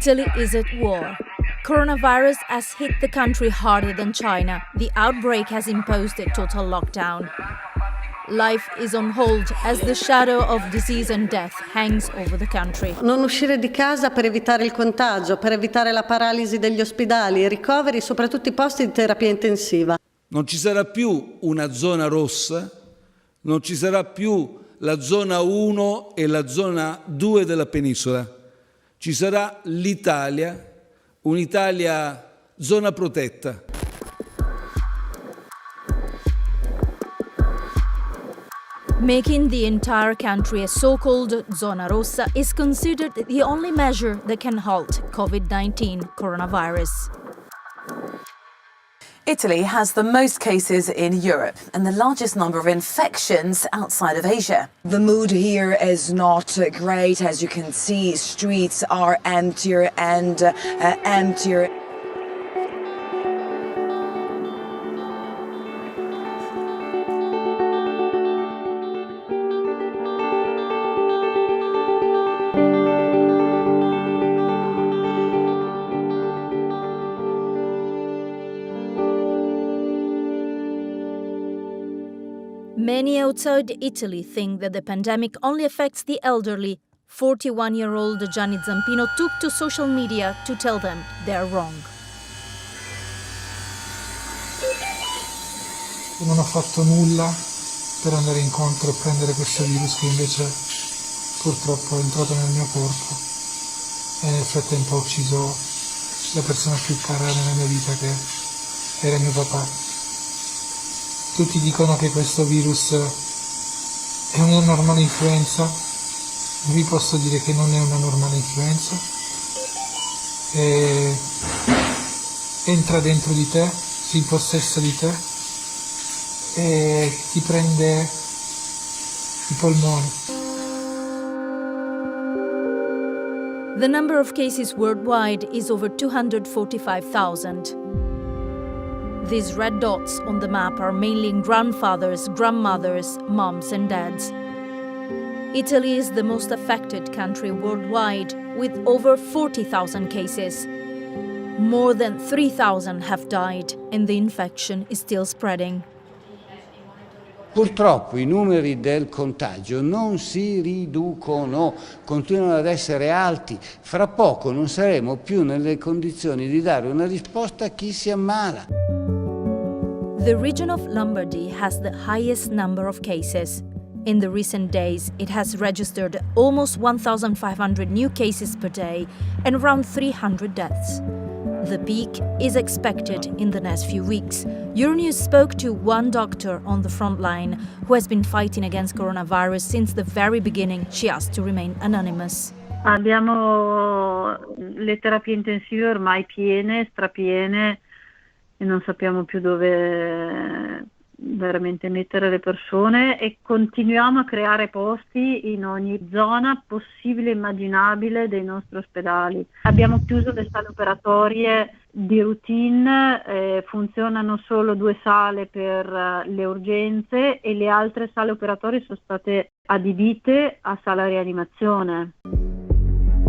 Italy is at war. Coronavirus has hit the country harder than China. The outbreak has imposed a total lockdown. Life is on hold as the shadow of disease and death hangs over the country. Non uscire di casa per evitare il contagio, per evitare la paralisi degli ospedali, i ricoveri, soprattutto i posti di terapia intensiva. Non ci sarà più una zona rossa, non ci sarà più la zona 1 e la zona 2 della penisola. Ci sarà l'Italia, un'Italia zona protetta. Making the entire country a so-called zona rossa is considered the only measure that can halt COVID-19 coronavirus. Italy has the most cases in Europe and the largest number of infections outside of Asia. The mood here is not great. As you can see, streets are emptier and emptier. Many outside Italy think that the pandemic only affects the elderly. 41-year-old Gianni Zampino took to social media to tell them they're wrong. Non ho fatto nulla per andare incontro e prendere questo virus che invece purtroppo è entrato nel mio corpo e nel frattempo ha ucciso la persona più cara nella mia vita, che era mio papà. Tutti dicono che questo virus è una normale influenza, vi posso dire che non è una normale influenza. Entra dentro di te, si impossessa di te e ti prende i polmoni. The number of cases worldwide is over 245,000. These red dots on the map are mainly grandfathers, grandmothers, moms and dads. Italy is the most affected country worldwide, with over 40,000 cases. More than 3,000 have died, and the infection is still spreading. Purtroppo i numeri del contagio non si riducono, continuano ad essere alti. Fra poco non saremo più nelle condizioni di dare una risposta a chi si ammala. The region of Lombardy has the highest number of cases. In the recent days, it has registered almost 1,500 new cases per day and around 300 deaths. The peak is expected in the next few weeks. Euronews spoke to one doctor on the front line who has been fighting against coronavirus since the very beginning. She asked to remain anonymous. Abbiamo le terapie intensive ormai piene, strapiene, e non sappiamo più dove veramente mettere le persone e continuiamo a creare posti in ogni zona possibile e immaginabile dei nostri ospedali. Abbiamo chiuso le sale operatorie di routine, funzionano solo 2 sale per le urgenze e le altre sale operatorie sono state adibite a sala rianimazione.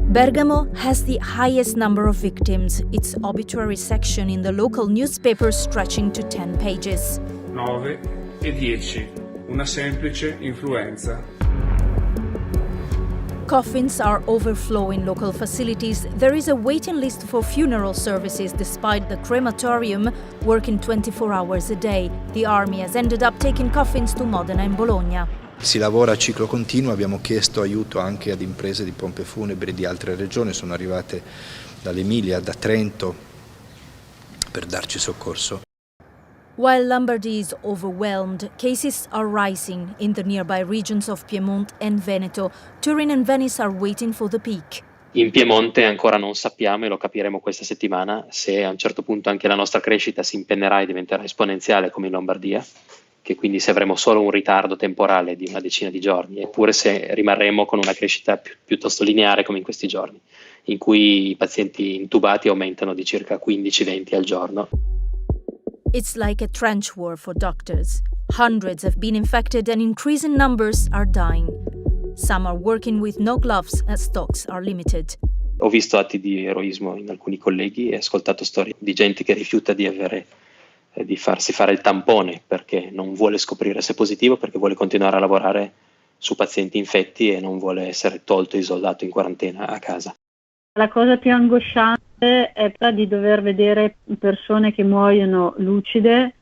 Bergamo has the highest number of victims, its obituary section in the local newspaper stretching to 10 pages. 9 e 10, una semplice influenza. Coffins are overflowing local facilities. There is a waiting list for funeral services despite the crematorium working 24 hours a day. The army has ended up taking coffins to Modena and Bologna. Si lavora a ciclo continuo, abbiamo chiesto aiuto anche ad imprese di pompe funebri di altre regioni, sono arrivate dall'Emilia, da Trento, per darci soccorso. While Lombardy is overwhelmed, cases are rising in the nearby regions of Piedmont and Veneto. Turin and Venice are waiting for the peak. In Piemonte ancora non sappiamo, e lo capiremo questa settimana, se a un certo punto anche la nostra crescita si impennerà e diventerà esponenziale come in Lombardia, che quindi se avremo solo un ritardo temporale di una decina di giorni, eppure se rimarremo con una crescita piuttosto lineare come in questi giorni, in cui i pazienti intubati aumentano di circa 15-20 al giorno. It's like a trench war for doctors. Hundreds have been infected and increasing numbers are dying. Some are working with no gloves as stocks are limited. Ho visto atti di eroismo in alcuni colleghi e ascoltato storie di gente che rifiuta di farsi fare il tampone perché non vuole scoprire se è positivo, perché vuole continuare a lavorare su pazienti infetti e non vuole essere tolto e isolato in quarantena a casa. La cosa più angosciante è di dover vedere persone che muoiono lucide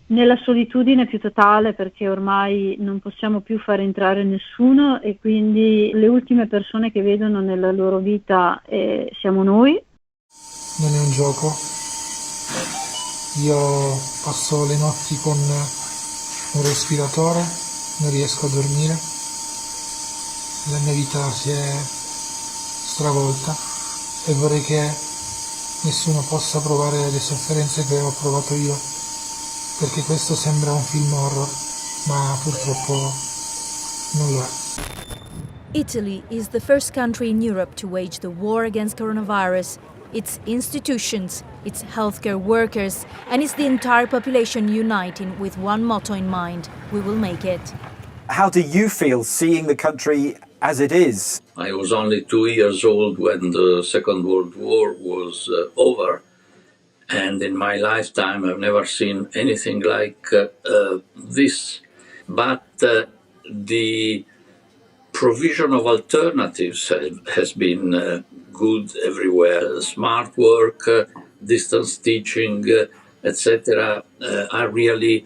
nella solitudine più totale, perché ormai non possiamo più far entrare nessuno e quindi le ultime persone che vedono nella loro vita siamo noi. Non è un gioco. Io passo le notti con un respiratore, non riesco a dormire, la mia vita si è stravolta e vorrei che nessuno possa provare le sofferenze che ho provato io, perché questo sembra un film horror, ma purtroppo non lo è. Italy is the first country in Europe to wage the war against coronavirus. Its institutions, its healthcare workers, and it's the entire population uniting with one motto in mind: we will make it. How do you feel seeing the country as it is? I was only 2 years old when the Second World War was over, and in my lifetime I've never seen anything like this. But the provision of alternatives has been good everywhere. Smart work, distance teaching, etc. Are really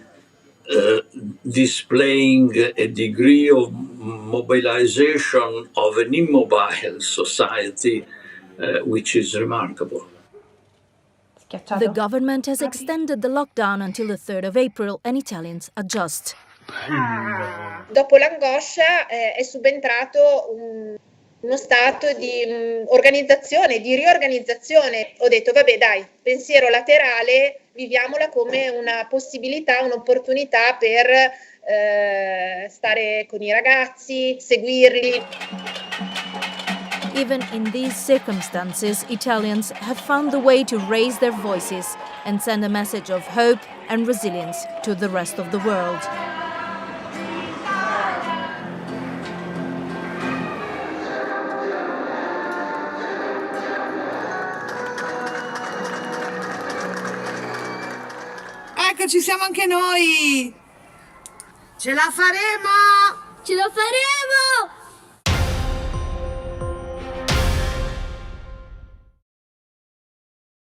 displaying a degree of mobilization of an immobile society which is remarkable. The government has extended the lockdown until the 3rd of April and Italians adjust. Dopo l'angoscia è subentrato uno stato di organizzazione, di riorganizzazione. Ho detto vabbè dai, pensiero laterale, viviamola come una possibilità, un'opportunità per stare con i ragazzi, seguirli. Even in these circumstances, Italians have found the way to raise their voices and send a message of hope and resilience to the rest of the world. Ecco, ci siamo anche noi! Ce la faremo! Ce la faremo!